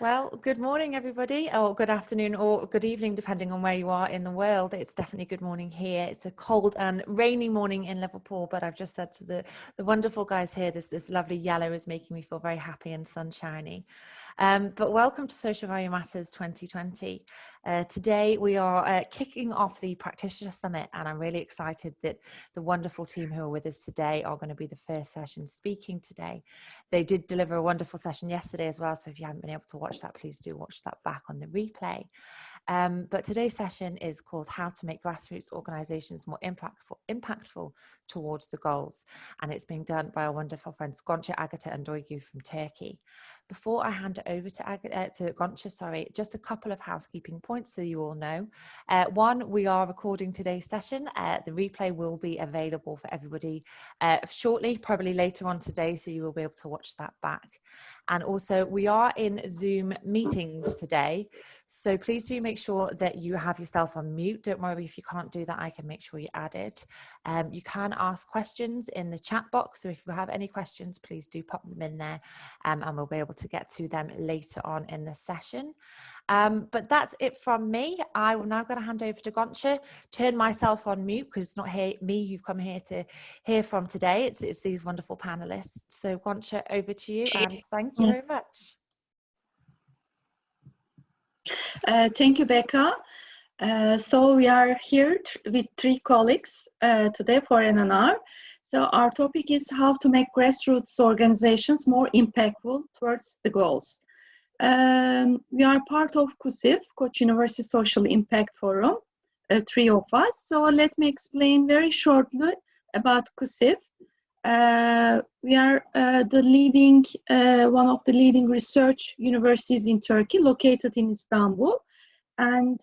Well, good morning, everybody, or good afternoon or good evening, depending on where you are in the world. It's definitely good morning here. It's a cold and rainy morning in Liverpool, but I've just said to the wonderful guys here, this lovely yellow is making me feel very happy and sunshiny. But welcome to Social Value Matters 2020. Today we are kicking off the Practitioner Summit, and I'm really excited that the wonderful team who are with us today are going to be the first session speaking today. They did deliver a wonderful session yesterday as well, so if you haven't been able to watch that, please do watch that back on the replay. But today's session is called How to Make Grassroots Organizations More Impactful Towards the Goals, and it's being done by our wonderful friends Gonca, Agata and Duygu from Turkey. Before I hand it over to Gonca, just a couple of housekeeping points so you all know. One, we are recording today's session. The replay will be available for everybody shortly, probably later on today, so you will be able to watch that back. And also, we are in Zoom meetings today, so please do make sure that you have yourself on mute. Don't worry if you can't do that, I can make sure you add it. You can ask questions in the chat box, so if you have any questions, please do pop them in there, and we'll be able to get to them later on in the session. But that's it from me. I'm now going to hand over to Gonca, turn myself on mute because it's not me you've come here to hear from today. It's these wonderful panelists. So Gonca, over to you, and thank you very much. Thank you, Becca. So we are here with three colleagues today for an hour. So our topic is how to make grassroots organizations more impactful towards the goals. We are part of CUSIF, Koç University Social Impact Forum, three of us. So let me explain very shortly about CUSIF. We are one of the leading research universities in Turkey, located in Istanbul. And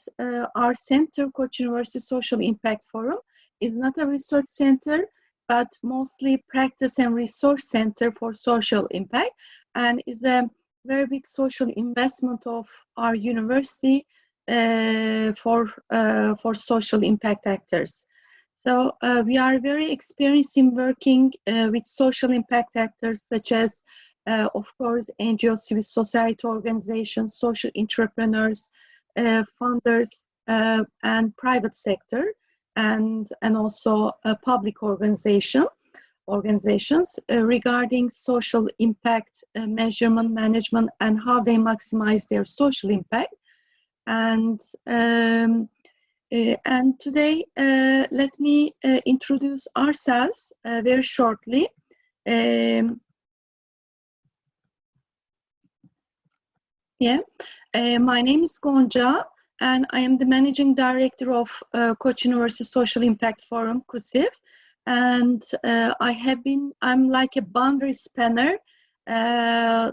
our center, Koç University Social Impact Forum, is not a research center, but mostly practice and resource center for social impact, and is a very big social investment of our university for social impact actors. So we are very experienced in working with social impact actors such as, of course, NGOs, civil society organizations, social entrepreneurs, funders, and private sector, and also public organizations regarding social impact measurement, management, and how they maximize their social impact. And today, let me introduce ourselves very shortly. My name is Gonca, and I am the Managing Director of Koç University Social Impact Forum, CUSIF. And I'm like a boundary spanner. I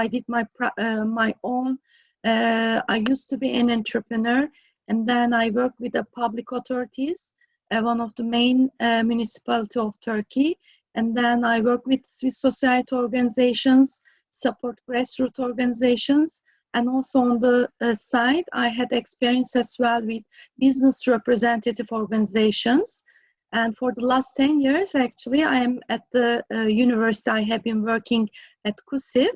did my own. I used to be an entrepreneur, and then I worked with the public authorities, one of the main municipality of Turkey. And then I worked with civil society organizations, support grassroots organizations, and also on the side, I had experience as well with business representative organizations. And for the last 10 years, actually, I am at the university. I have been working at CUSIF,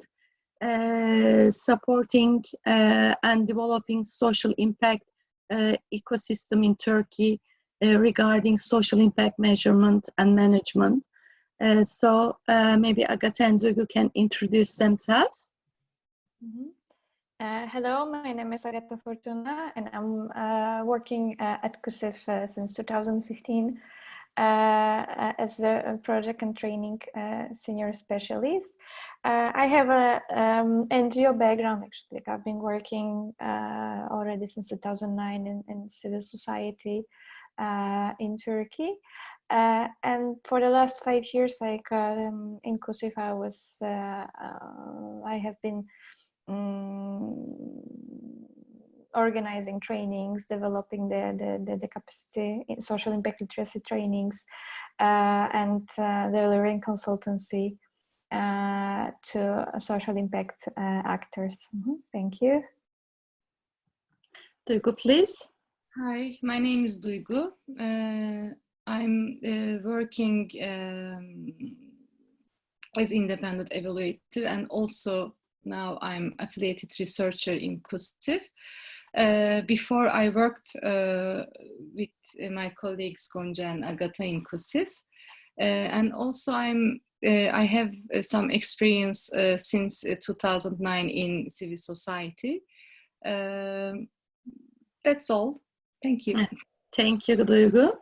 supporting and developing social impact ecosystem in Turkey regarding social impact measurement and management. So maybe Agata and Duygu can introduce themselves. Mm-hmm. Hello, my name is Agata Fortuna, and I'm working at CUSIF since 2015 as a project and training senior specialist. I have a NGO background, actually. I've been working already since 2009 in civil society in Turkey. And for the last 5 years, like in CUSIF, I have been organizing trainings, developing the capacity in social impact literacy trainings, and delivering consultancy to social impact actors. Mm-hmm. Thank you. Duygu, please. Hi, my name is Duygu. I'm working as independent evaluator and also Now I'm affiliated researcher in CUSIF. Before I worked with my colleagues Gonca and Agata in CUSIF. And also I have some experience since 2009 in civil society. That's all. Thank you. Thank you, Duygu.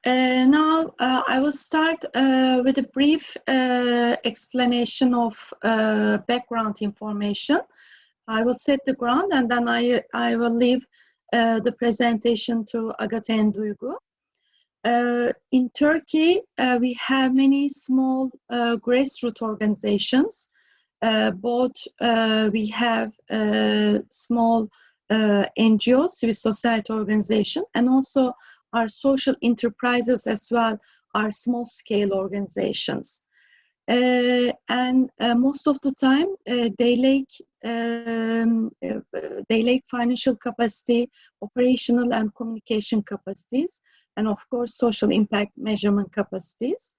Now I will start with a brief explanation of background information. I will set the ground and then I will leave the presentation to Agata and Duygu. In Turkey, we have many small grassroots organizations. Both we have small NGOs, civil society organizations, and also our social enterprises as well are small-scale organizations. And most of the time, they lack financial capacity, operational and communication capacities, and of course, social impact measurement capacities.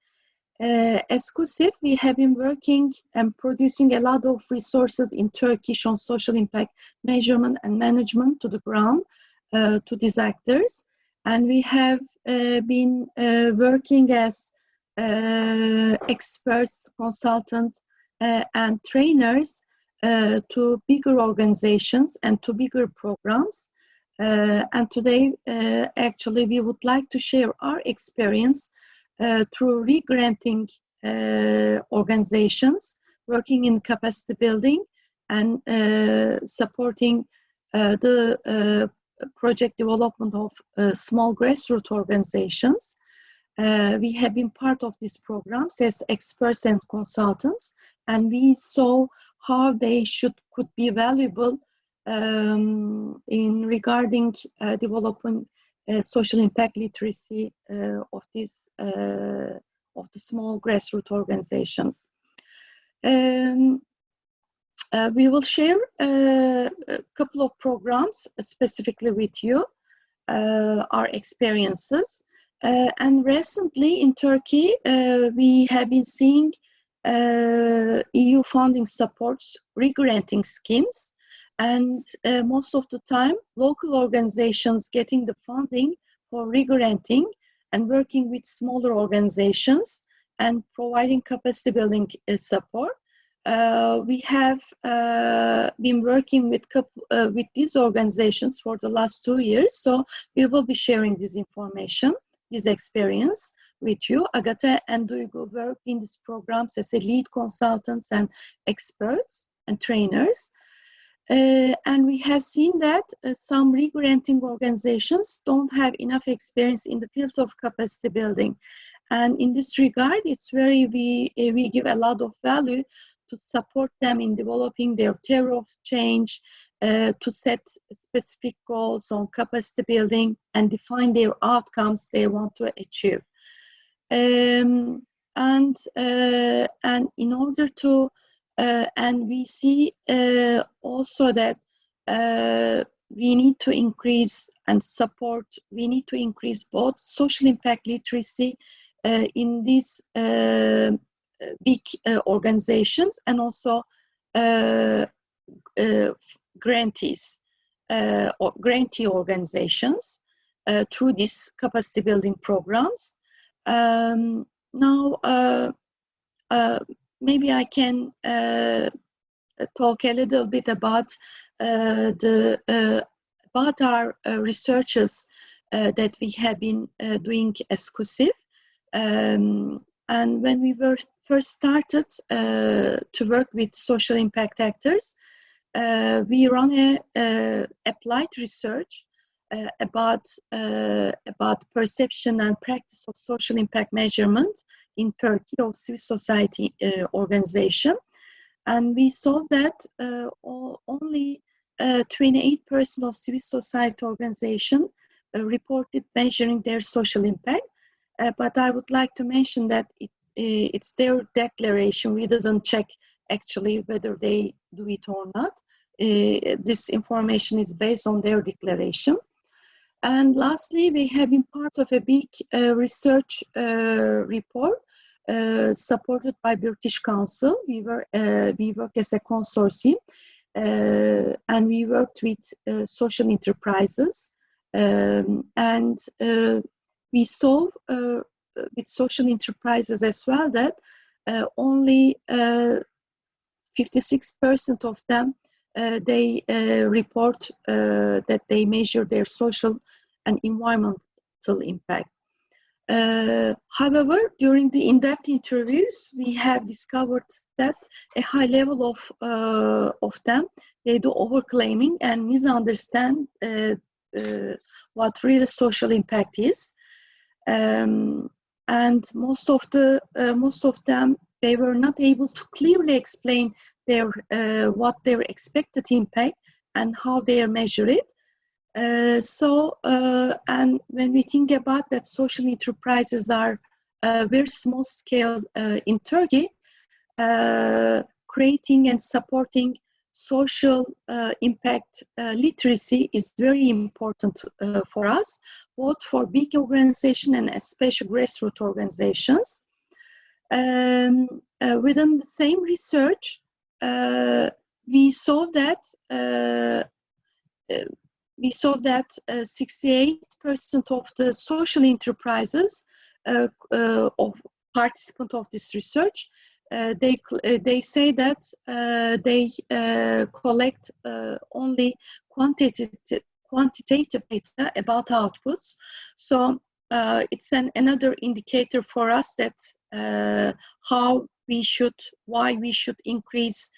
As CUSIF, we have been working and producing a lot of resources in Turkish on social impact measurement and management to the ground, to these actors. And we have been working as experts, consultants, and trainers to bigger organizations and to bigger programs. And today, actually, we would like to share our experience through re-granting organizations working in capacity building and supporting the project development of small grassroots organizations. We have been part of these programs as experts and consultants, and we saw how they could be valuable in regarding developing social impact literacy of the small grassroots organizations. We will share a couple of programs specifically with you, our experiences. And recently in Turkey, we have been seeing EU funding supports re-granting schemes. And most of the time, local organizations getting the funding for re-granting and working with smaller organizations and providing capacity building support. We have been working with these organizations for the last 2 years, so we will be sharing this information, this experience with you. Agata and Duygu worked in these programs as a lead consultants and experts and trainers. And we have seen that some re-granting organizations don't have enough experience in the field of capacity building. And in this regard, it's we give a lot of value to support them in developing their theory of change, to set specific goals on capacity building and define their outcomes they want to achieve. And in order to, and we see also that we need to increase and support, we need to increase both social impact literacy in these big organizations and also grantees or grantee organizations through these capacity building programs. Now, maybe I can talk a little bit about about our researches that we have been doing as CUSIF. And when we first started to work with social impact actors, we run a applied research about perception and practice of social impact measurement in Turkey of civil society organization. And we saw that only 28% of civil society organization reported measuring their social impact. But I would like to mention that it's their declaration. We didn't check actually whether they do it or not. This information is based on their declaration. And lastly, we have been part of a big research report supported by British Council. We work as a consortium, and we worked with social enterprises, and we saw with social enterprises as well that only 56% of them they report that they measure their social and environmental impact. However, during the in-depth interviews, we have discovered that a high level of them, they do overclaiming and misunderstand what real social impact is. And most of them, they were not able to clearly explain their what their expected impact and how they measure it. And when we think about that, social enterprises are very small scale in Turkey, creating and supporting social impact literacy is very important for us, both for big organizations and especially grassroots organizations. Within the same research, we saw that 68% of the social enterprises of participants of this research, they say that they collect only quantitative data about outputs. So it's another indicator for us that why we should increase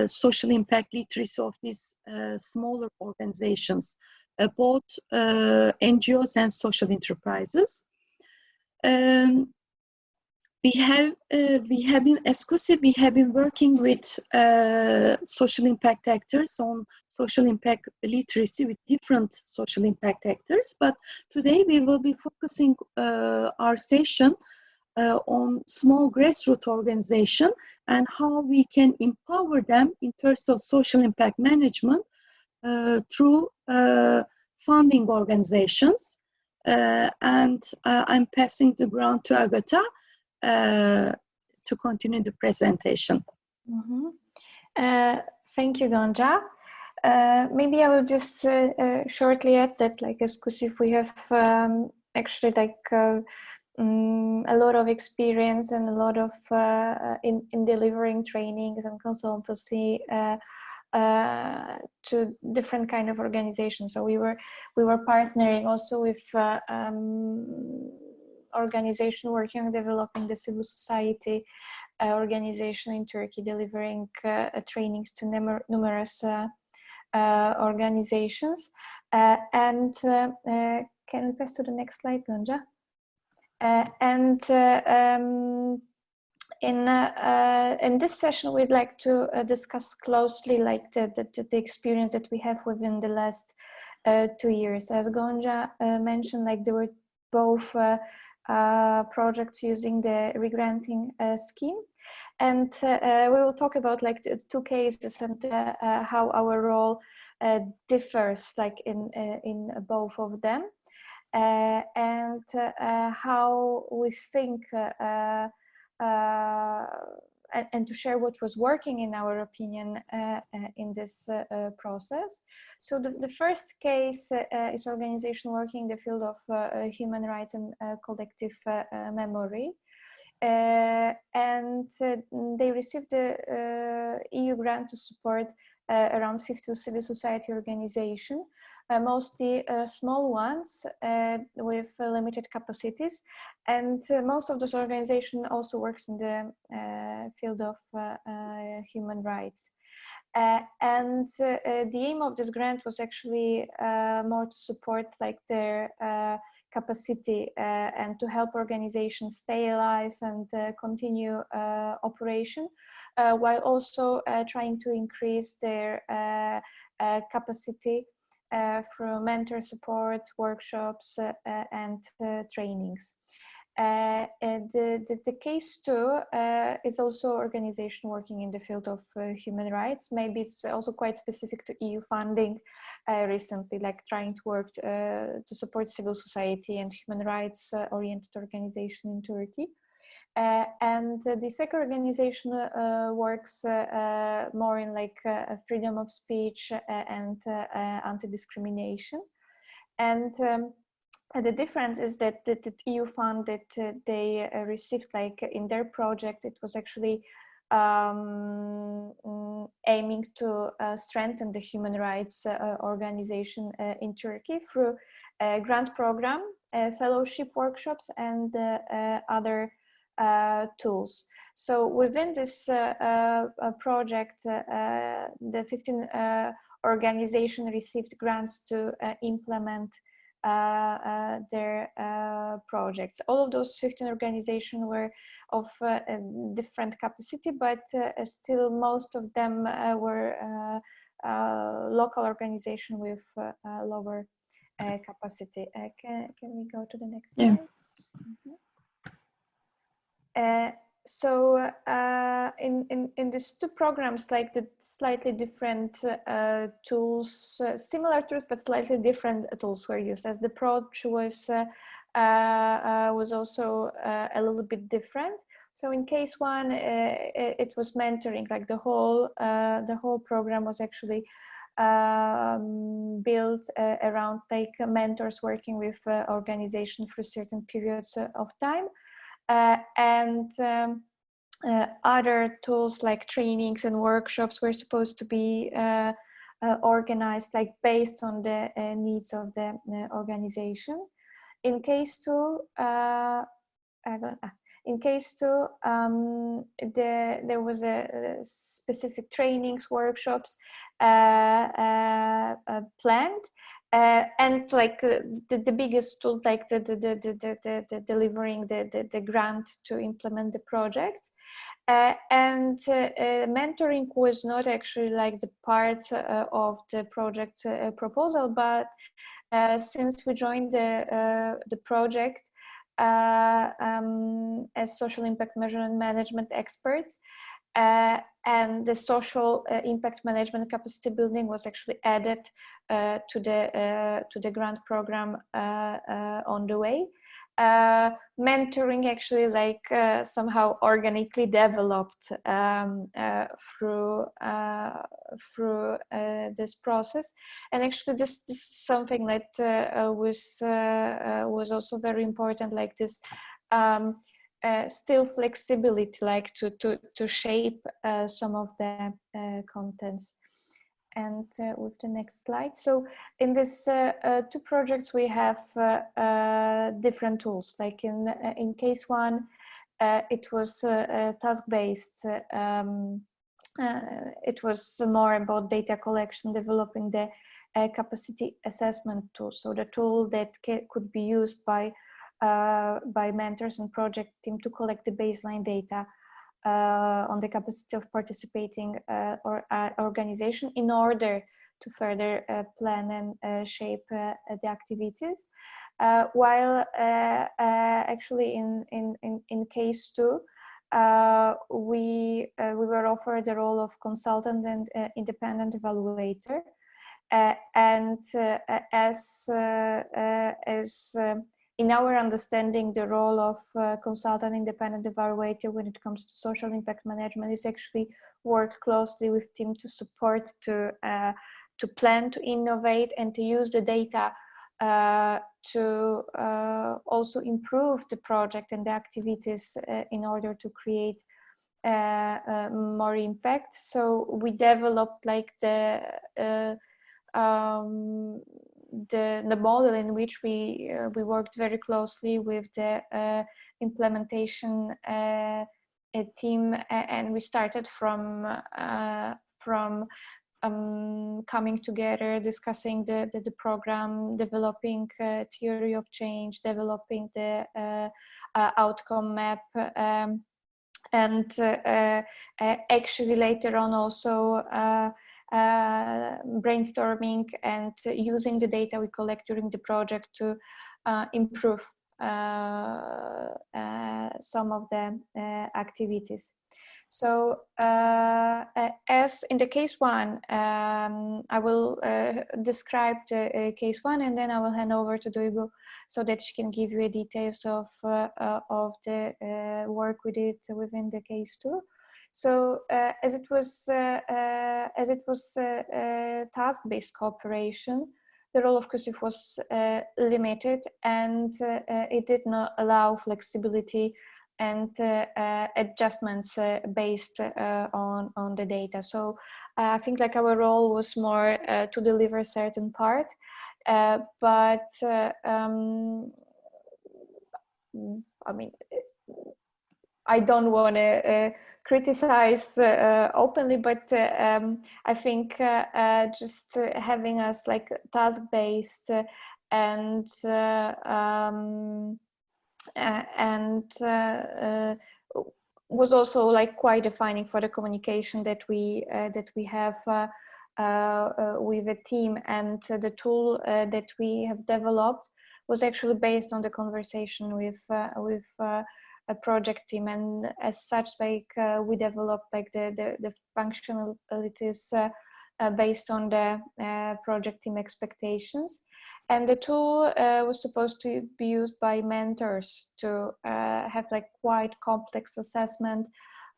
social impact literacy of these smaller organizations, both NGOs and social enterprises. We have been, as CUSIP, we have been working with social impact actors on social impact literacy with different social impact actors. But today we will be focusing our session on small grassroots organization and how we can empower them in terms of social impact management through funding organizations. And I'm passing the ground to Agata to continue the presentation. Mm-hmm. Thank you, Gonca. Maybe I will just shortly add that, like, as CUSIP, we have actually a lot of experience and a lot of in delivering trainings and consultancy to different kind of organizations. So we were partnering also with organization working on developing the civil society organization in Turkey, delivering trainings to numerous organizations. And can we pass to the next slide, Gonca? In this session, we'd like to discuss closely the experience that we have within the last 2 years. As Gonca mentioned, there were both projects using the regranting scheme, and we will talk about the 2 cases and how our role differs in both of them. And how we think and to share what was working in our opinion in this process. So the first case is organization working in the field of human rights and collective memory. And they received the EU grant to support around 50 civil society organizations, mostly small ones with limited capacities, and most of those organizations also works in the field of human rights. And the aim of this grant was actually more to support their capacity and to help organizations stay alive and continue operation, while also trying to increase their capacity through mentor support, workshops, and trainings. The case 2 is also organization working in the field of human rights. Maybe it's also quite specific to EU funding recently, trying to work to support civil society and human rights oriented organization in Turkey. And the second organization works more in like freedom of speech and anti-discrimination. And the difference is that the EU fund that they received, like in their project, it was actually aiming to strengthen the human rights organization in Turkey through a grant program, fellowship workshops, and other tools. So within this project, the 15 organizations received grants to implement their projects. All of those 15 organizations were of different capacity, but still most of them were local organizations with lower capacity. Can we go to the next slide? Yeah. So in these two programs, like the slightly different tools, similar tools but slightly different tools were used, as the approach was also a little bit different. So in case one, it was mentoring. Like the whole program was actually built around like mentors working with organizations for certain periods of time. And other tools like trainings and workshops were supposed to be organized like based on the needs of the organization. In case two, there was a specific trainings, workshops planned. And like the biggest tool, like the delivering the grant to implement the project, and mentoring was not actually like the part of the project proposal, but since we joined the project as social impact measurement management experts, and the social impact management capacity building was actually added to the grant program on the way. Mentoring actually like somehow organically developed through this process, and actually this is something that was also very important, like this still flexibility, like to shape some of the contents. And with the next slide. So in this two projects, we have different tools. Like in case one, it was task-based. It was more about data collection, developing the capacity assessment tool. So the tool that could be used by mentors and project team to collect the baseline data on the capacity of participating organization in order to further plan and shape the activities. While actually in case two, we were offered the role of consultant and independent evaluator, and as in our understanding, the role of consultant independent evaluator when it comes to social impact management is actually work closely with team to support, to plan, to innovate, and to use the data to also improve the project and the activities in order to create more impact. So we developed like the model in which we worked very closely with the implementation team, and we started from coming together, discussing the program, developing theory of change, developing the outcome map, and actually later on also brainstorming and using the data we collect during the project to improve some of the activities. So as in the case one, I will describe the case one, and then I will hand over to Duygu so that she can give you details of the work we did within the case too. So as it was task-based cooperation, the role of CUSIF was limited, and it did not allow flexibility and adjustments based on the data. So I think like our role was more to deliver a certain part, but I mean, I don't want to criticize openly, but I think just having us like task-based and was also like quite defining for the communication that we have with a team, and the tool that we have developed was actually based on the conversation with a project team, and as such, like we developed like the functionalities based on the project team expectations. And the tool was supposed to be used by mentors to have like quite complex assessment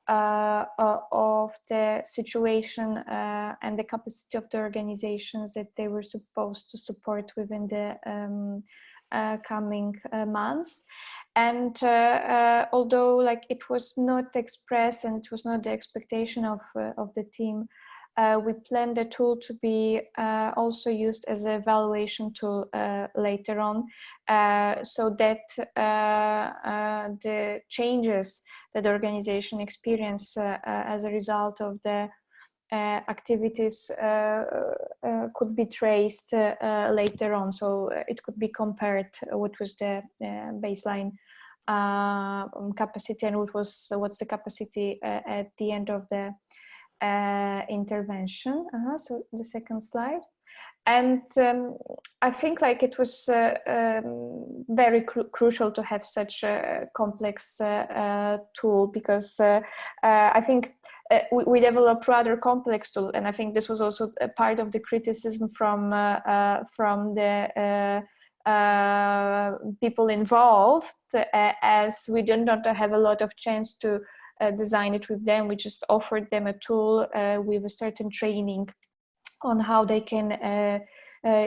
of the situation and the capacity of the organizations that they were supposed to support within the coming months. And although like it was not expressed and it was not the expectation of the team, we planned the tool to be also used as an evaluation tool later on, so that the changes that the organization experienced as a result of the activities could be traced later on. So it could be compared what was the baseline capacity and what's the capacity at the end of the intervention. So the second slide. And I think like it was very crucial to have such a complex tool, because I think we developed rather complex tool, and I think this was also a part of the criticism from the people involved, as we did not have a lot of chance to design it with them. We just offered them a tool with a certain training on how they can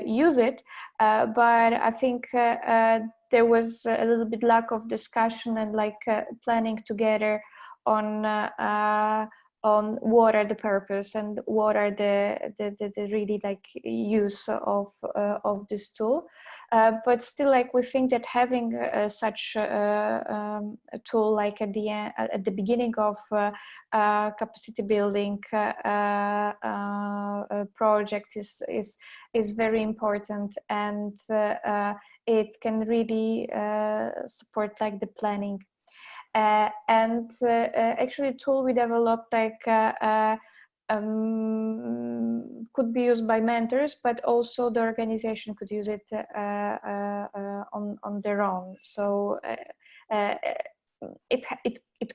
use it, but I think there was a little bit lack of discussion and like planning together on what are the purpose and what are the really like use of this tool. But still, like we think that having such a tool like at the beginning of capacity building project is very important, and it can really support like the planning. And actually, a tool we developed like could be used by mentors, but also the organization could use it on their own. So it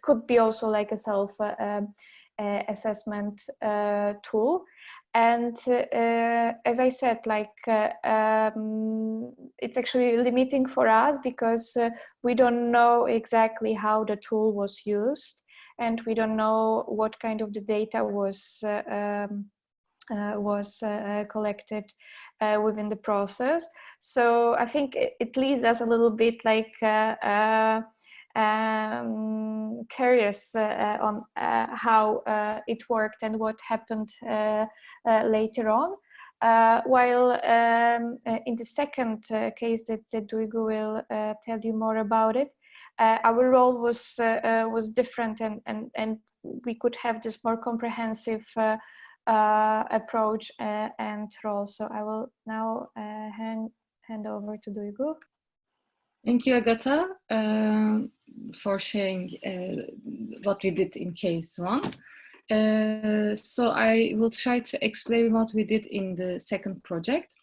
could be also like a self assessment tool. And as I said, like it's actually limiting for us, because we don't know exactly how the tool was used, and we don't know what kind of the data was collected within the process. So I think it leaves us a little bit like curious on how it worked and what happened later on. While in the second case that Duygu will tell you more about it, our role was different, and we could have this more comprehensive approach and role. So I will now hand over to Duygu. Thank you, Agatha, for sharing what we did in case one. So I will try to explain what we did in the second project.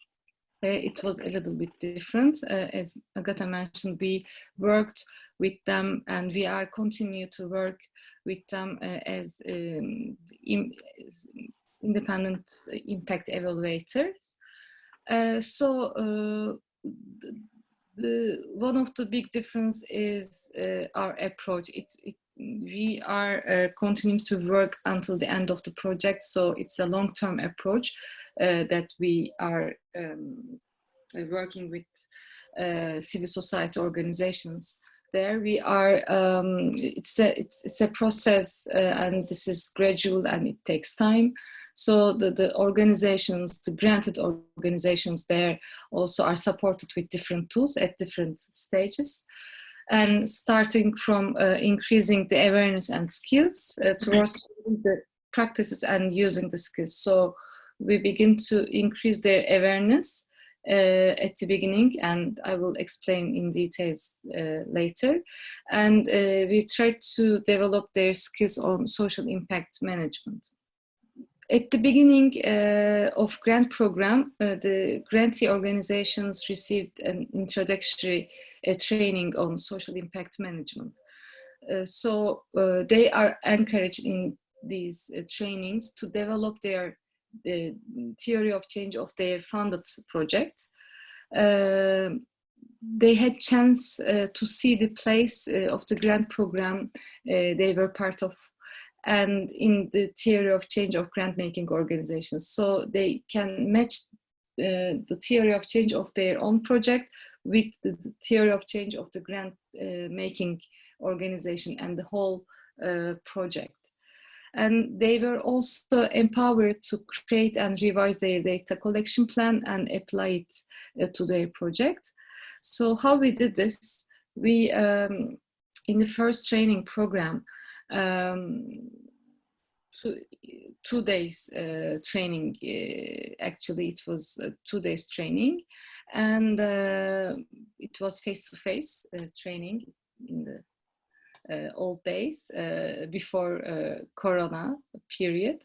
It was a little bit different. As Agatha mentioned, we worked with them, and we are continue to work with them as independent impact evaluators. So one of the big difference is our approach. We are continuing to work until the end of the project, so it's a long-term approach that we are working with civil society organizations. There we are. It's a process, and this is gradual and it takes time. So the organizations, the granted organizations there also are supported with different tools at different stages, and starting from increasing the awareness and skills towards the practices and using the skills. So we begin to increase their awareness at the beginning, and I will explain in details later. And we try to develop their skills on social impact management. At the beginning of grant program, the grantee organizations received an introductory training on social impact management. So they are encouraged in these trainings to develop their theory of change of their funded project. They had chance to see the place of the grant program they were part of, and in the theory of change of grant making organizations. So they can match the theory of change of their own project with the theory of change of the grant making organization and the whole project. And they were also empowered to create and revise their data collection plan and apply it to their project. So how we did this, we, in the first training program, 2 days training, actually it was 2 days training, and it was face-to-face training in the old days before Corona period.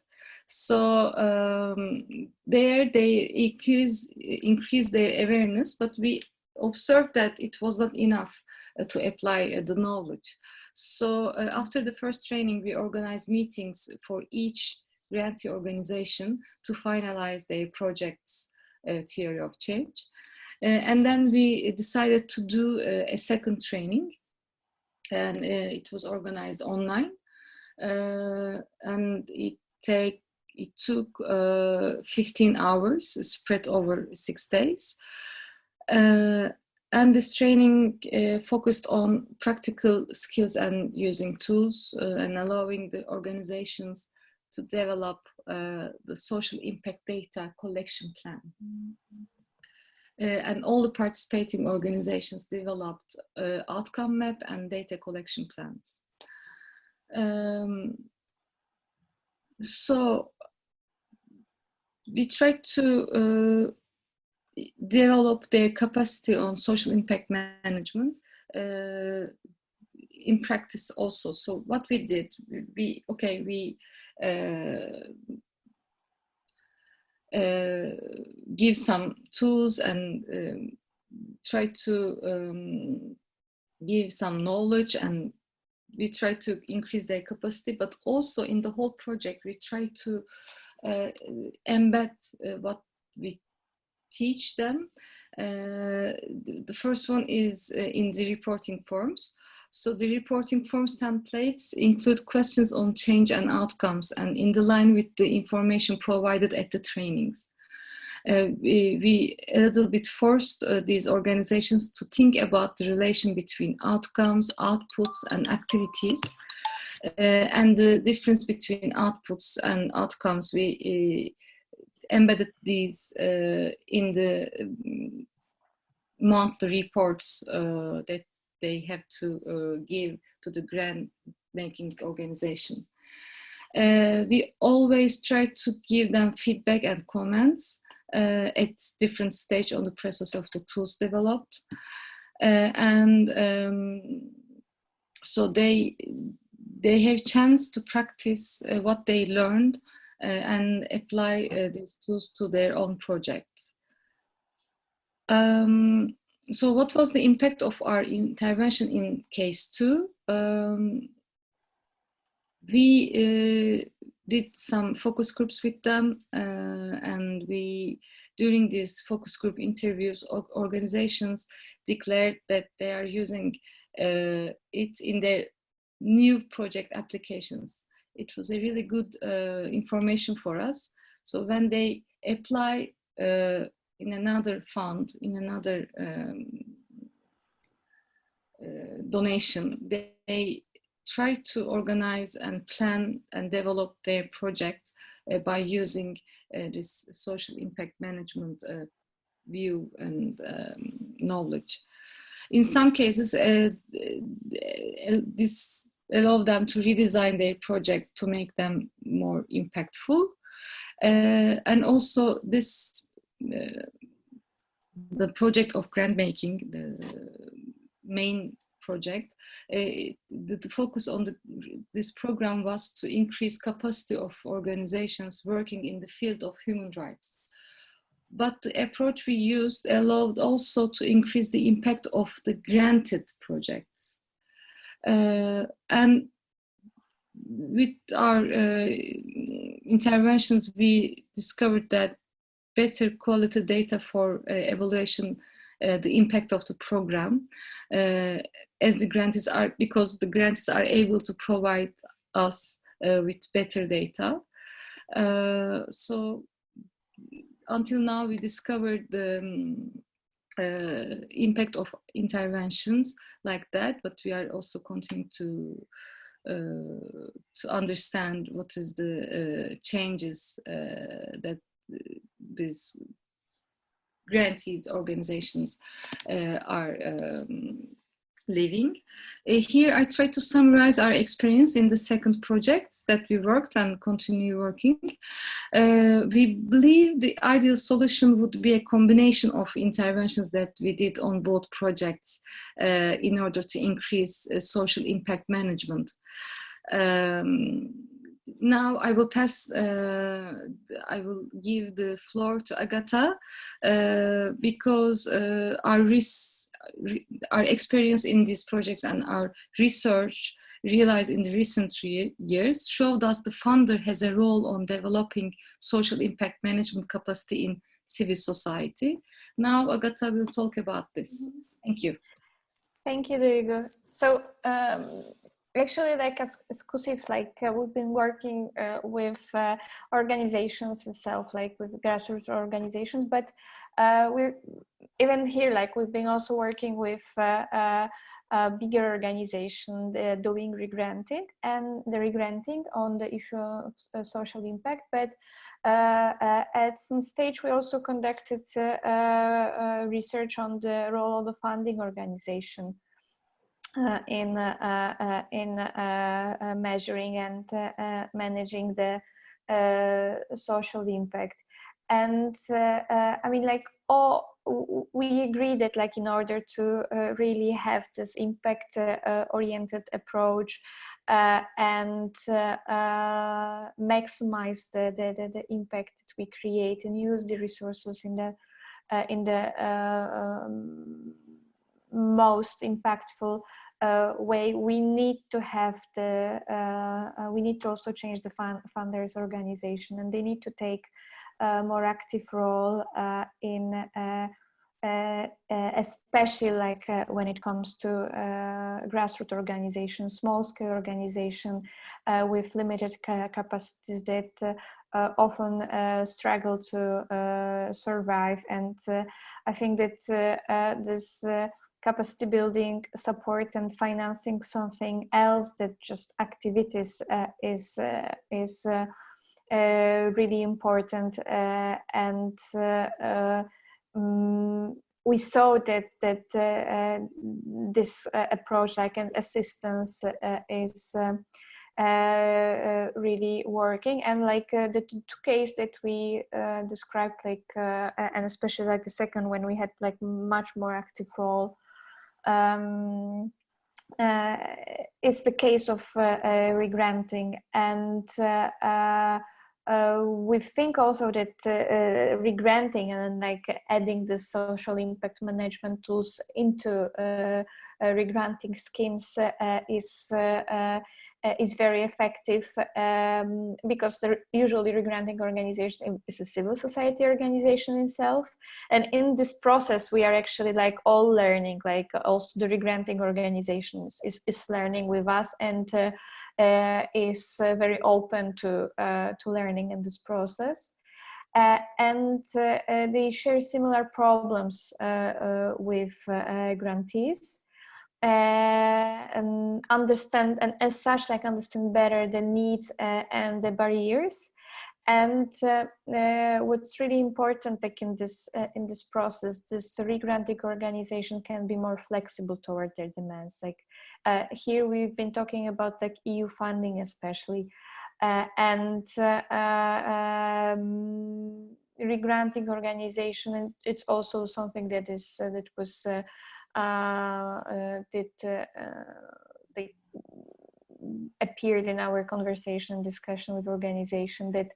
So there they increase their awareness, but we observed that it was not enough to apply the knowledge. So after the first training, we organized meetings for each grantee organization to finalize their project's theory of change. And then we decided to do a second training, and it was organized online, and it took 15 hours spread over 6 days. And this training focused on practical skills and using tools and allowing the organizations to develop the social impact data collection plan. And all the participating organizations developed outcome map and data collection plans. So we tried to develop their capacity on social impact management in practice also. So what we did, we give some tools and try to give some knowledge, and we try to increase their capacity, but also in the whole project we try to embed what we teach them. The first one is in the reporting forms. So the reporting forms templates include questions on change and outcomes, and in the line with the information provided at the trainings. We a little bit forced these organizations to think about the relation between outcomes, outputs, and activities. And the difference between outputs and outcomes, we embedded these in the monthly reports that they have to give to the grant making organization. We always try to give them feedback and comments at different stage on the process of the tools developed. So they have chance to practice what they learned and apply these tools to their own projects. So what was the impact of our intervention in case 2? We did some focus groups with them, and during these focus group interviews, organizations declared that they are using it in their new project applications. It was a really good information for us. So when they apply in another fund, in another donation, they try to organize and plan and develop their project by using this social impact management view and knowledge. In some cases, this allows them to redesign their projects to make them more impactful. And also this, the project of grant making, the main project, the focus on this program was to increase capacity of organizations working in the field of human rights. But the approach we used allowed also to increase the impact of the granted projects. And with our interventions, we discovered that better quality data for evaluation the impact of the program, as the grantees are, because the grantees are able to provide us with better data. So until now, we discovered the impact of interventions like that, but we are also continuing to understand what is the changes that these grantee organizations are living. Here I try to summarize our experience in the second project that we worked and continue working. We believe the ideal solution would be a combination of interventions that we did on both projects in order to increase social impact management. Now I will pass, I will give the floor to Agata because our experience in these projects and our research realized in the recent years showed us the funder has a role on developing social impact management capacity in civil society. Now Agata will talk about this. Thank you. Thank you, Duygu. So actually, like as CUSIF, like we've been working with organizations itself, like with grassroots organizations, but we're even here, like we've been also working with a bigger organization doing regranting and the regranting on the issue of social impact. But at some stage, we also conducted research on the role of the funding organization in measuring and managing the social impact. And I mean, like, we agree that, like, in order to really have this impact oriented approach and maximize the impact that we create and use the resources in the most impactful way, we need to have we need to also change the funders organization, and they need to take a more active role in especially like when it comes to grassroots organizations, small scale organization with limited capacities that often struggle to survive. And I think that this capacity building, support, and financing something else that just activities is really important. And we saw that this approach, like an assistance, is really working. And like the two cases that we described, like and especially like the second, when we had like much more active role, is the case of regranting. And we think also that regranting and like adding the social impact management tools into regranting schemes is is very effective because usually regranting organization is a civil society organization itself, and in this process we are actually like all learning, like also the regranting organizations is learning with us, and is very open to learning in this process. And they share similar problems with grantees, and understand, and as such, like understand better the needs and the barriers. And what's really important, like in this process, this regranting organization can be more flexible toward their demands. Like here we've been talking about like EU funding especially, and regranting organization, and it's also something that is that was they appeared in our conversation and discussion with organization, that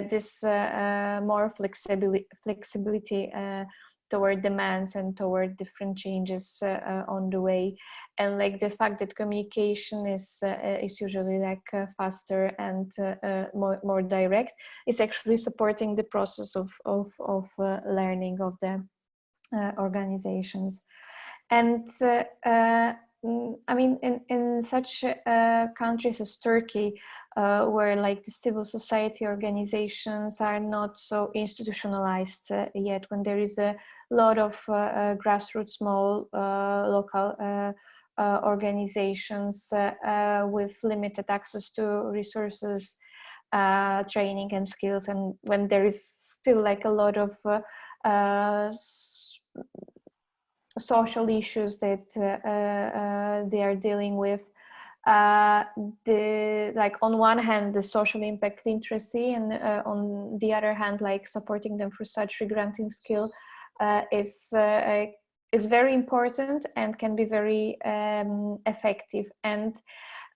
this more flexibility toward demands and toward different changes on the way, and like the fact that communication is usually like faster and more direct, is actually supporting the process of learning of the organizations. And I mean, in such countries as Turkey, where like the civil society organizations are not so institutionalized yet, when there is a lot of grassroots, small local organizations with limited access to resources, training and skills, and when there is still like a lot of social issues that they are dealing with, like on one hand the social impact literacy, and on the other hand like supporting them through such regranting skill is very important and can be very effective. And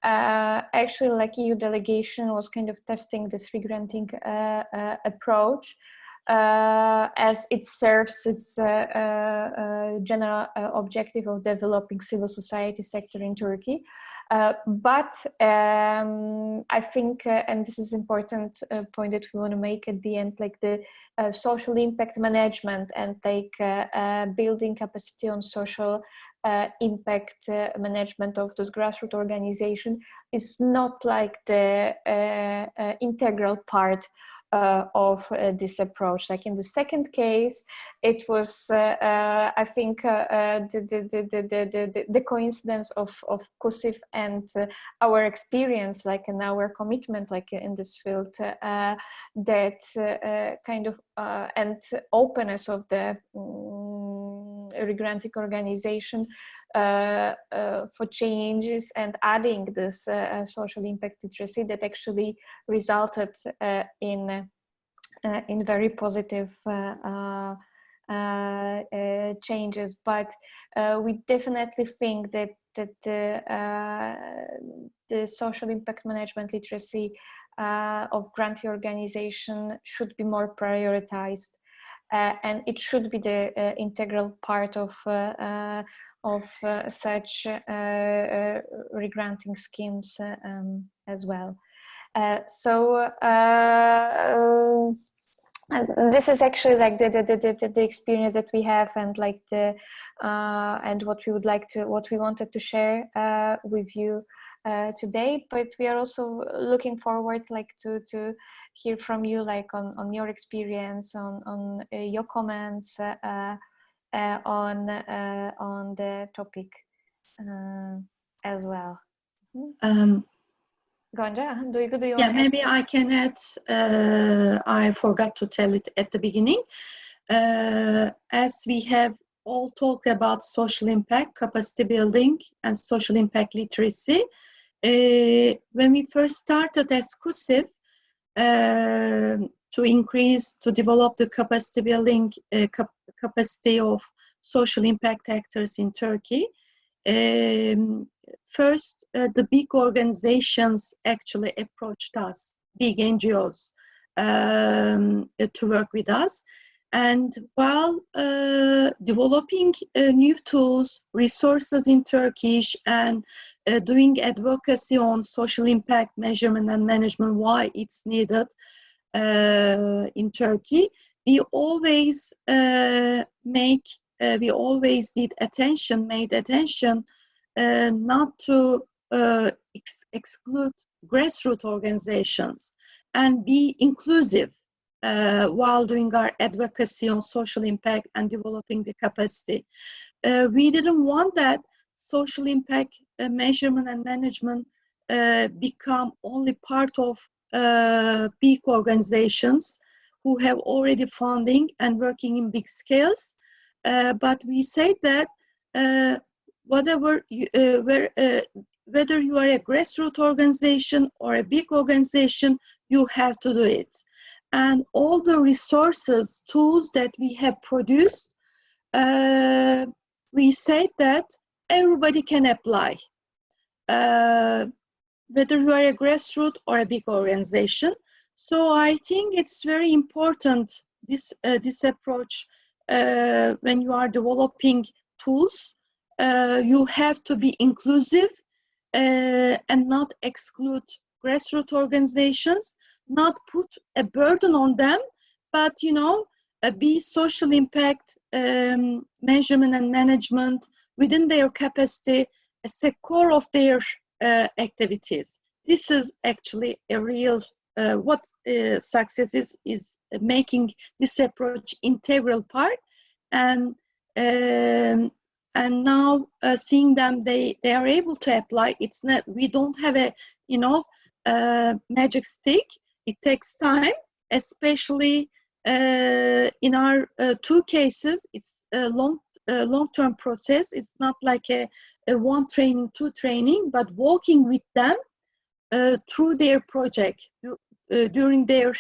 actually like EU delegation was kind of testing this regranting approach, as it serves its general objective of developing civil society sector in Turkey. But I think, and this is important point that we want to make at the end, like the social impact management and like building capacity on social impact management of this grassroots organization is not like the integral part of this approach. Like in the second case, it was I think the coincidence of CUSIF and our experience, like in our commitment, like in this field, that kind of and openness of the regranting organization for changes and adding this social impact literacy, that actually resulted in very positive changes. But we definitely think that the social impact management literacy of grantee organization should be more prioritized, and it should be the integral part of such regranting schemes as well. So this is actually like the experience that we have, and like the and what we wanted to share with you today. But we are also looking forward like to hear from you, like on your experience, on your comments on the topic as well. Gonca, do you yeah, want maybe I can add, I forgot to tell it at the beginning. As we have all talked about social impact, capacity building, and social impact literacy, when we first started as CUSIF, to develop the capacity building capacity of social impact actors in Turkey, first the big organizations actually approached us, big NGOs, to work with us. And while developing new tools, resources in Turkish, and doing advocacy on social impact measurement and management, why it's needed in Turkey, we always made attention not to exclude grassroots organizations and be inclusive while doing our advocacy on social impact and developing the capacity. We didn't want that social impact measurement and management become only part of big organizations who have already funding and working in big scales. But we say that whether you are a grassroots organization or a big organization, you have to do it. And all the resources, tools that we have produced, we say that everybody can apply, whether you are a grassroots or a big organization. So I think it's very important, this approach, when you are developing tools, you have to be inclusive and not exclude grassroots organizations, not put a burden on them, but be social impact measurement and management within their capacity as a core of their activities. This is actually a real what success is making this approach integral part, and now seeing them, they are able to apply. It's not, we don't have a magic stick. It takes time, especially in our two cases. It's a long-term process. It's not like a one training, two training, but walking with them through their project during their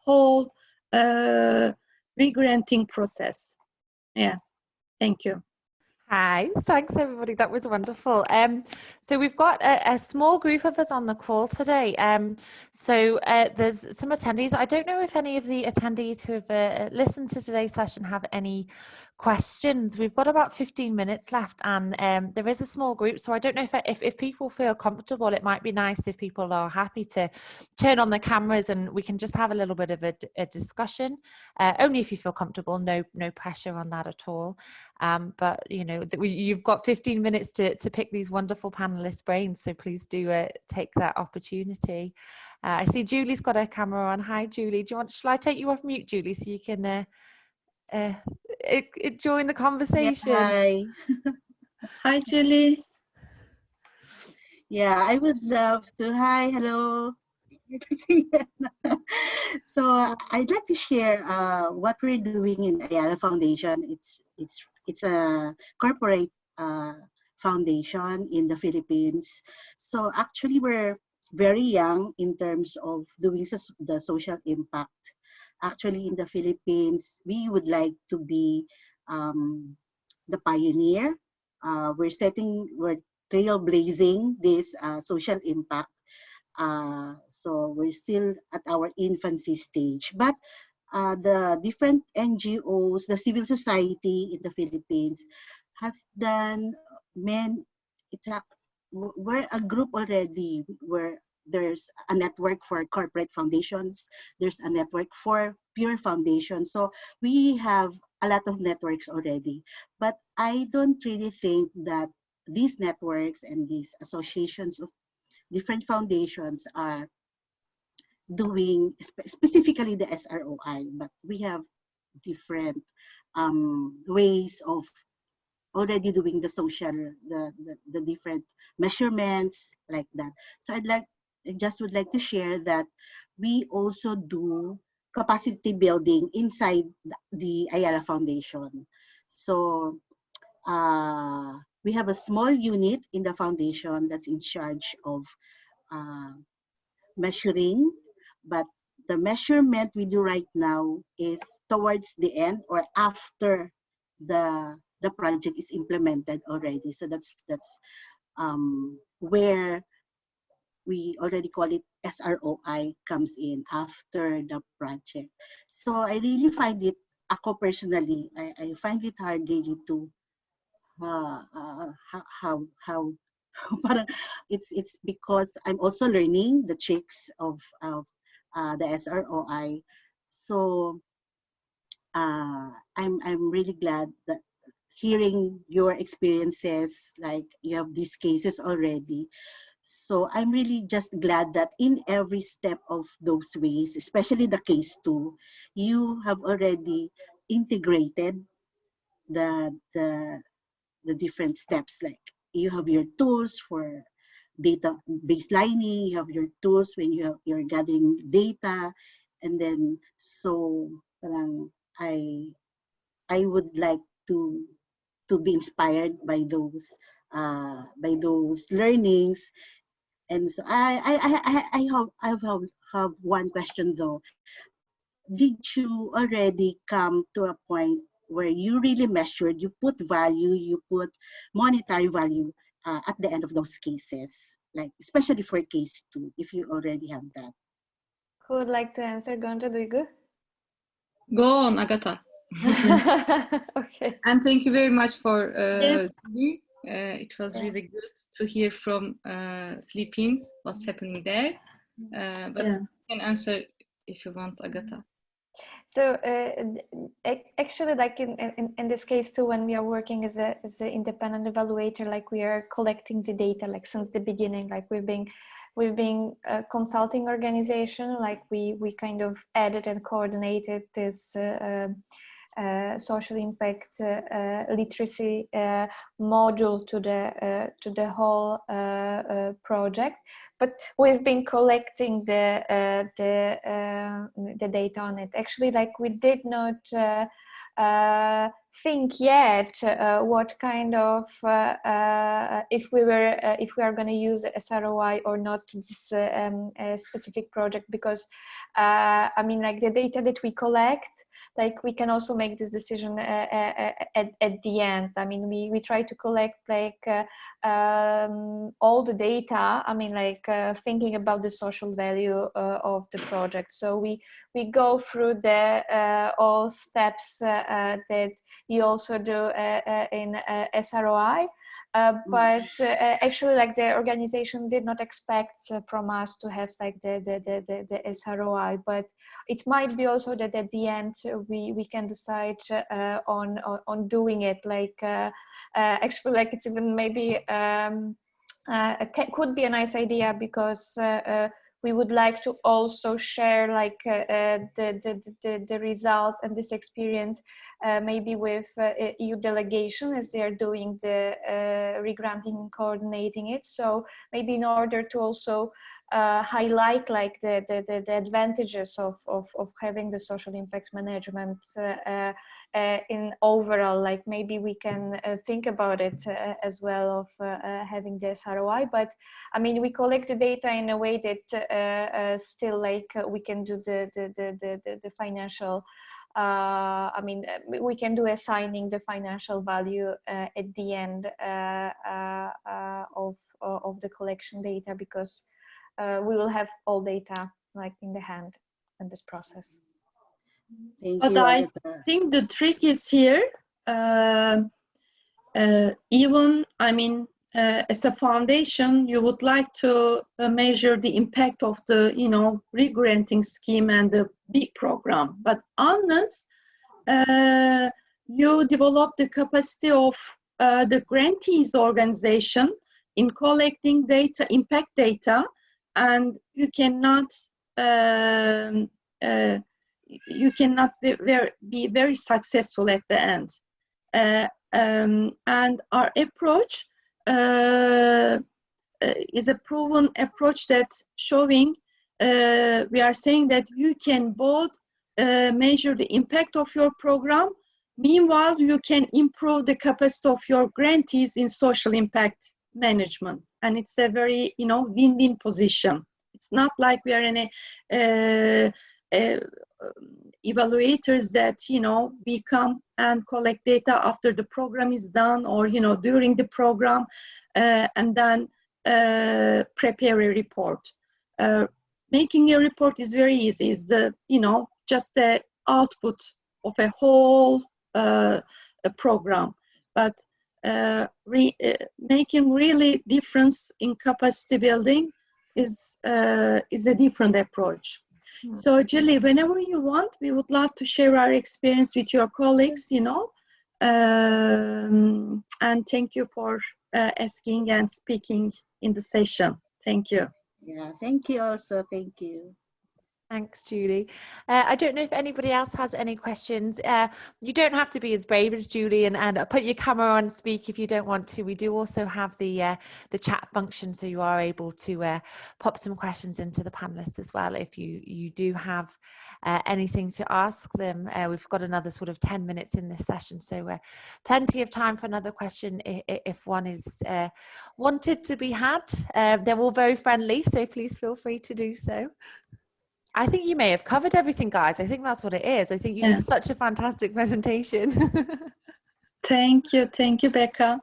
whole re-granting process. Yeah, thank you. Hi, thanks everybody. That was wonderful. So we've got a small group of us on the call today. So there's some attendees. I don't know if any of the attendees who have listened to today's session have any questions. We've got about 15 minutes left, and there is a small group. So I don't know if people feel comfortable, it might be nice if people are happy to turn on the cameras and we can just have a little bit of a discussion. Only if you feel comfortable, no pressure on that at all. But you've got 15 minutes to pick these wonderful panelists' brains, so please do take that opportunity. I see Julie's got her camera on. Hi, Julie. Shall I take you off mute, Julie, so you can join the conversation? Yeah, hi. Hi, Julie. Yeah, I would love to. Hi, hello. So I'd like to share what we're doing in Ayala Foundation. It's a corporate foundation in the Philippines. So actually, we're very young in terms of doing the social impact. Actually, in the Philippines, we would like to be the pioneer. We're trailblazing this social impact. So we're still at our infancy stage, but the different NGOs, the civil society in the Philippines has done we're a group already where there's a network for corporate foundations, there's a network for pure foundations. So we have a lot of networks already, but I don't really think that these networks and these associations of different foundations are doing specifically the SROI, but we have different ways of already doing the social, the different measurements like that. So I just would like to share that we also do capacity building inside the Ayala Foundation. So we have a small unit in the foundation that's in charge of measuring, but the measurement we do right now is towards the end or after the project is implemented already. So that's where we already call it SROI comes in after the project. So I really find it ako personally, I find it hard really to how parang it's because I'm also learning the tricks of the SROI. So I'm really glad that hearing your experiences, like you have these cases already. So I'm really just glad that in every step of those ways, especially the case 2, you have already integrated the different steps. Like you have your tools for data baselining, you have your tools when you're gathering data, and then so parang I would like to be inspired by those learnings. And so I have one question though. Did you already come to a point where you really measured, you put value, you put monetary value at the end of those cases, like especially for case 2, if you already have that? Who would like to answer? Gonca, do you go? Go on, Agatha. Okay. And thank you very much for Yes. me. It was really good to hear from Philippines, what's happening there. But you can answer if you want, Agatha. So actually, like in this case too, when we are working as an independent evaluator, like we are collecting the data, like since the beginning, like we've been a consulting organization, like we kind of added and coordinated this social impact literacy module to the whole project. But we've been collecting the data on it. Actually, like we did not think yet what kind of if we are going to use SROI or not to this specific project, because I mean, like the data that we collect, like we can also make this decision at the end. I mean, we try to collect like all the data. I mean, like thinking about the social value of the project. So we go through the all steps that you also do in SROI. But actually, like the organization did not expect from us to have like the SROI, but it might be also that at the end we can decide on doing it. Like actually, like it's even maybe could be a nice idea, because we would like to also share like the results and this experience maybe with EU delegation, as they are doing the regranting and coordinating it. So maybe in order to also highlight like the advantages of having the social impact management in overall, like maybe we can think about it as well of having this ROI. But I mean, we collect the data in a way that still like we can do the financial I mean, we can do assigning the financial value at the end of the collection data, because we will have all data like in the hand in this process. Thank But you, I Agatha. think the trick is here. Even, I mean, as a foundation, you would like to measure the impact of the, you know, re-granting scheme and the big program. But unless you develop the capacity of the grantees organization in collecting data, impact data, and you cannot be very successful at the end. And our approach is a proven approach that's showing, we are saying that you can both measure the impact of your program, meanwhile you can improve the capacity of your grantees in social impact management. And it's a very, you know, win-win position. It's not like we are in a evaluators that, you know, we come and collect data after the program is done, or, you know, during the program, and then prepare a report. Making a report is very easy. It's the, you know, just the output of a whole a program, but making really difference in capacity building is a different approach. So Julie, whenever you want, we would love to share our experience with your colleagues, you know, and thank you for asking and speaking in the session. Thank you. Yeah, thank you also. Thank you. Thanks, Julie. I don't know if anybody else has any questions. You don't have to be as brave as Julie and put your camera on and speak if you don't want to. We do also have the chat function, so you are able to pop some questions into the panelists as well if you do have anything to ask them. We've got another sort of 10 minutes in this session, so plenty of time for another question if one is wanted to be had. They're all very friendly, so please feel free to do so. I think you may have covered everything, guys. I think that's what it is. I think you did such a fantastic presentation. Thank you, Becca.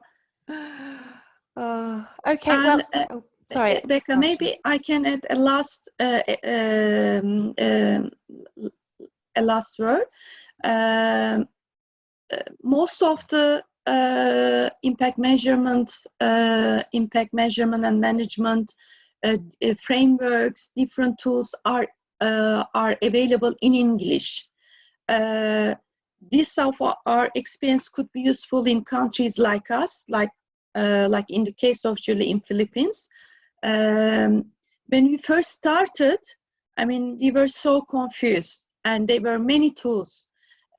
Okay, and, well, sorry, Becca. Maybe I can add a last word. Most of the impact measurement and management frameworks, different tools are available in English. This of our experience could be useful in countries like us, like in the case of Julie in Philippines. When we first started, I mean, we were so confused, and there were many tools.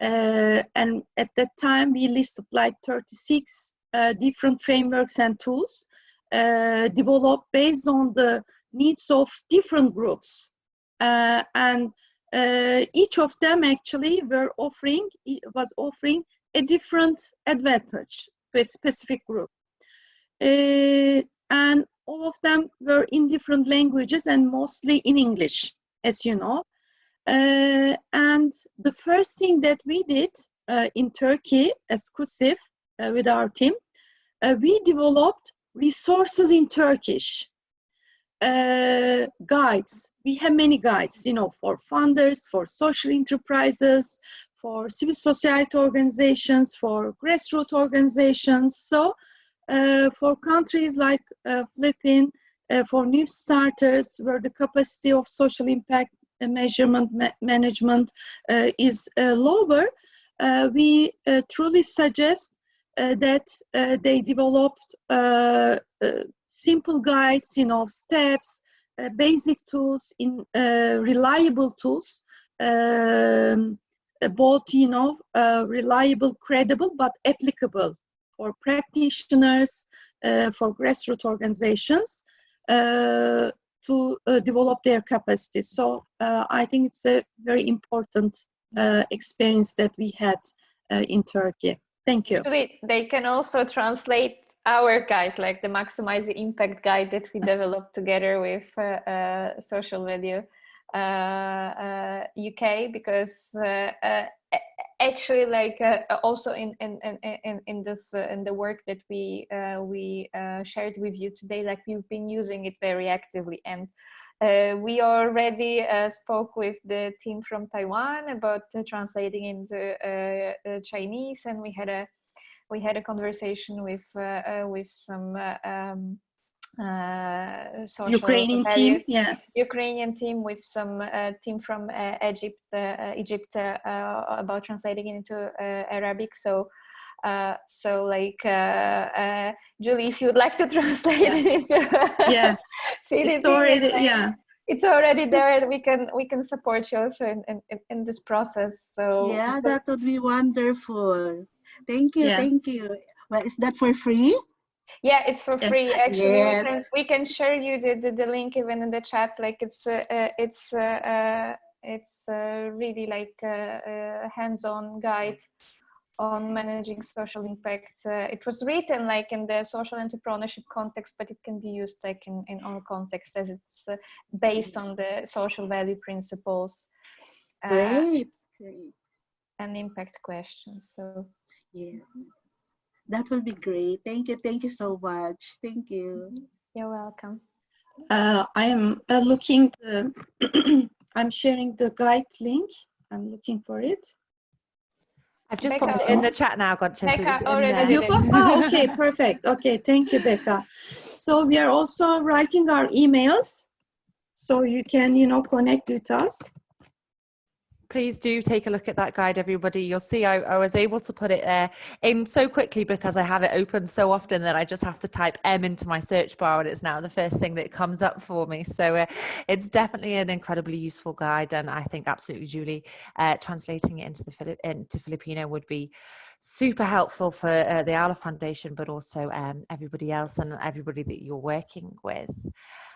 And at that time, we listed like 36 different frameworks and tools developed based on the needs of different groups. And each of them actually was offering a different advantage to a specific group. And all of them were in different languages and mostly in English, as you know. And the first thing that we did in Turkey as KUSİF with our team, we developed resources in Turkish, guides. We have many guides, you know, for funders, for social enterprises, for civil society organizations, for grassroots organizations. So for countries like Philippines, for new starters, where the capacity of social impact measurement management is lower, we truly suggest that they developed simple guides, you know, steps, basic tools, in reliable tools, both, you know, reliable, credible, but applicable for practitioners, for grassroots organizations to develop their capacity. So I think it's a very important experience that we had in Turkey. Thank you. Actually, they can also translate our guide, like the Maximize the Impact guide that we developed together with Social Value UK, because actually, like also in the work that we shared with you today, like we've been using it very actively, and we already spoke with the team from Taiwan about translating into Chinese, and we had a conversation with some social Ukrainian value, team, Ukrainian team, with some team from Egypt about translating it into Arabic. So like Julie, if you'd like to translate it into it's already it's already there. We can support you also in this process. So yeah, that would be wonderful. Thank you, thank you. Well, is that for free? Yeah, it's for free. Actually, yes. we can share you the link even in the chat. Like it's really like a hands-on guide on managing social impact. It was written like in the social entrepreneurship context, but it can be used like in all contexts, as it's based on the social value principles. Great. And impact questions. So yes, that will be great. Thank you so much. Thank you. You're welcome. I am looking. I'm sharing the guide link. I'm looking for it. I've just Becca, popped it in the chat now, Goncha, so Becca it's in already there. did it. Okay, perfect. Okay, thank you, Becca. So we are also writing our emails, so you can, connect with us. Please do take a look at that guide, everybody. You'll see I was able to put it in so quickly because I have it open so often that I just have to type M into my search bar and it's now the first thing that comes up for me. So it's definitely an incredibly useful guide, and I think absolutely, Julie, translating it into Filipino would be super helpful for the Aula Foundation, but also everybody else and everybody that you're working with.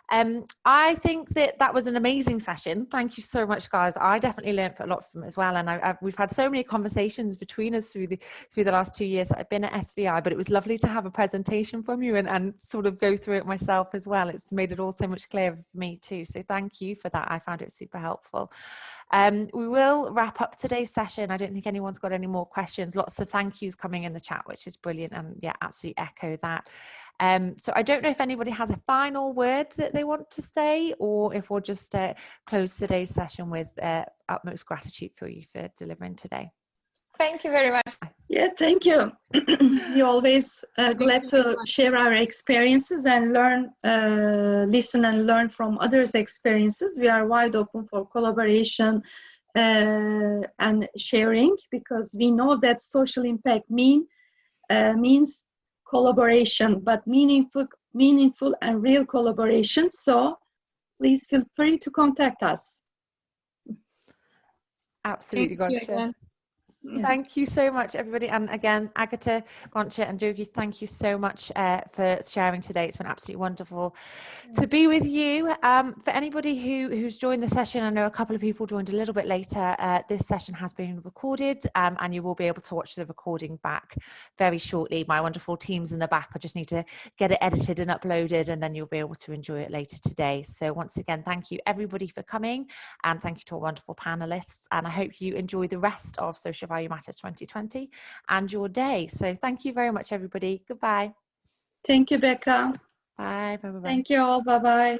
I think that was an amazing session. Thank you so much, guys. I definitely learned a lot from it as well, and we've had so many conversations between us through the last 2 years that I've been at SVI. But it was lovely to have a presentation from you and sort of go through it myself as well. It's made it all so much clearer for me too. So thank you for that. I found it super helpful. We will wrap up today's session. I don't think anyone's got any more questions. Lots of thank yous coming in the chat, which is brilliant, and yeah, absolutely echo that. So I don't know if anybody has a final word that they want to say, or if we'll just close today's session with utmost gratitude for you for delivering today. Thank you very much. Yeah, thank you. We always glad to share our experiences and learn, listen and learn from others' experiences. We are wide open for collaboration and sharing, because we know that social impact means collaboration, but meaningful and real collaboration. So please feel free to contact us. Absolutely, Goncha. Yeah. Thank you so much, everybody. And again, Agata, Goncha and Jogi, thank you so much for sharing today. It's been absolutely wonderful to be with you. For anybody who's joined the session, I know a couple of people joined a little bit later. This session has been recorded, and you will be able to watch the recording back very shortly. My wonderful teams in the back, I just need to get it edited and uploaded, and then you'll be able to enjoy it later today. So once again, thank you everybody for coming, and thank you to our wonderful panelists. And I hope you enjoy the rest of Social Value Matters 2020 and your day. So thank you very much, everybody. Goodbye. Thank you, Becca. Bye. Bye. Bye. Thank you all. Bye-bye.